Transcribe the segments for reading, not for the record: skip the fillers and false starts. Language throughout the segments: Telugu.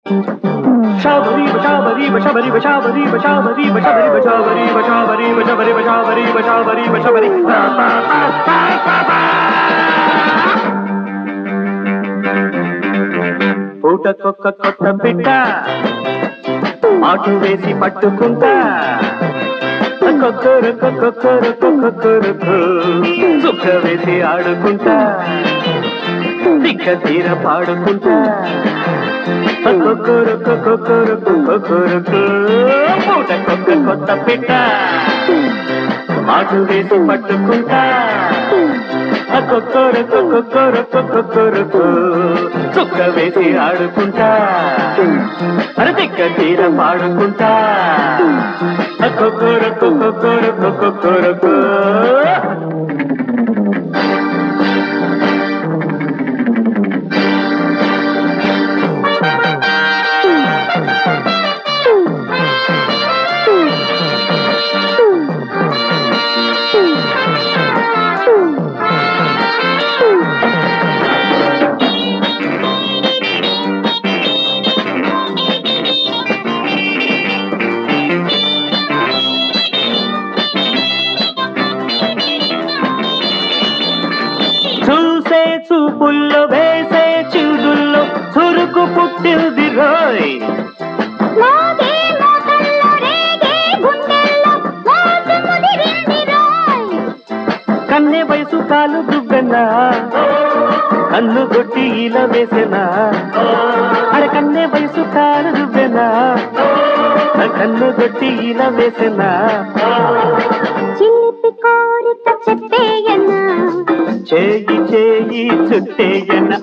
Shabari, shabari, shabari, shabari, shabari, shabari, shabari, shabari, shabari, shabari, shabari, shabari. పూటకొక్క కొత్త పిట్ట ఆటు వేసి పట్టుకుంటా కొక్కరకు కొక్కరకు కొక్కరకు చుక్క వేసి ఆడుకుంటా దిక్క తీర పాడుకుంటా కొక్కరకు కొక్కరకు కొక్కరకు పూటకొక్క కొత్త పిట్ట ఆటు వేసి పట్టుకుంటా కొక్కరకు కొక్కరకు కొక్కరకు చుక్క వేసి ఆడుకుంటా అరదిక్క తీర పాడుకుంటా కొక్కరకు కొక్కరకు కొక్కరకు చూసే చూపుల్లో వేసే చూదుల్లో చురుకు పుట్టింది రోయ్ కన్నె వయసు కాలు దువ్వెనా కన్ను కొట్టి ఇలా వేసేనా అరే కన్నె వయసు కాలు దువ్వెనా కన్ను కొట్టి ఇలా వేసేనా చిలిపి కోరిక చెప్పేయన్నా చేయి చేయి చుట్టేయన్న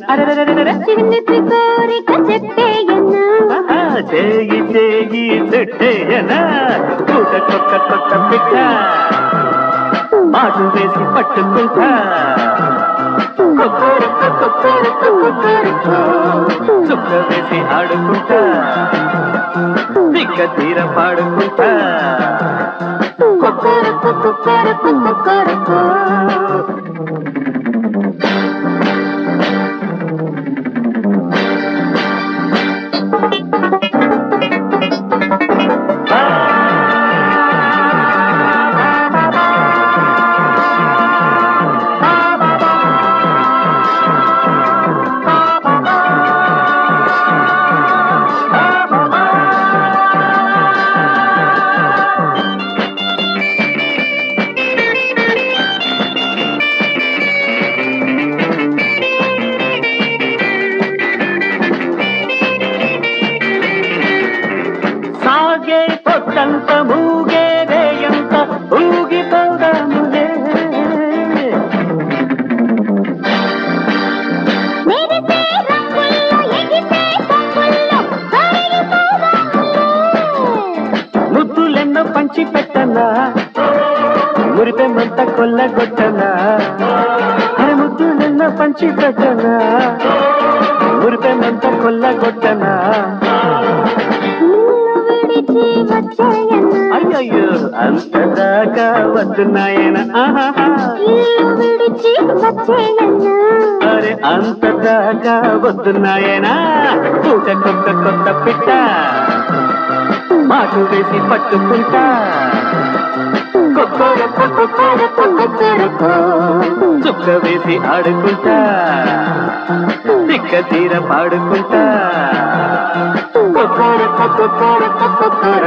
చిలిపి కోరిక చెప్పేయన్నా చేయి చేయి చుట్టేయన పూటకొక్క కొత్త పిట్ట మాటు వేసి పట్టుకుంటా కొక్కరకు కొక్కరకు కొక్కరకు చుక్క వేసి ఆడుకుంటా దిక్క తీర పాడుకుంటా కొక్కరకు కొక్కరకు కొక్కరకు కొట్టంత మూగేదేయంత ఊగిపోదాములే ముద్దులెన్నో పంచి పెట్టనా మురిపెమంత కొల్లగొట్టనా అరే ముద్దులెన్నో పంచి పెట్టనా మురిపెమంత కొల్లగొట్టనా అయ్యయ్యో అంతదాకా వద్దున్నాయన అరే అంతదాకా వద్దున్నాయన పూటకొక్క కొత్త పిట్ట మాటు వేసి పట్టుకుంటా కొక్కరకు కొక్కరకు కొక్కరకు చుక్క వేసి ఆడుకుంటా దిక్క తీర పాడుకుంటా కొక్కరకు కొక్కరకు కొక్కరకు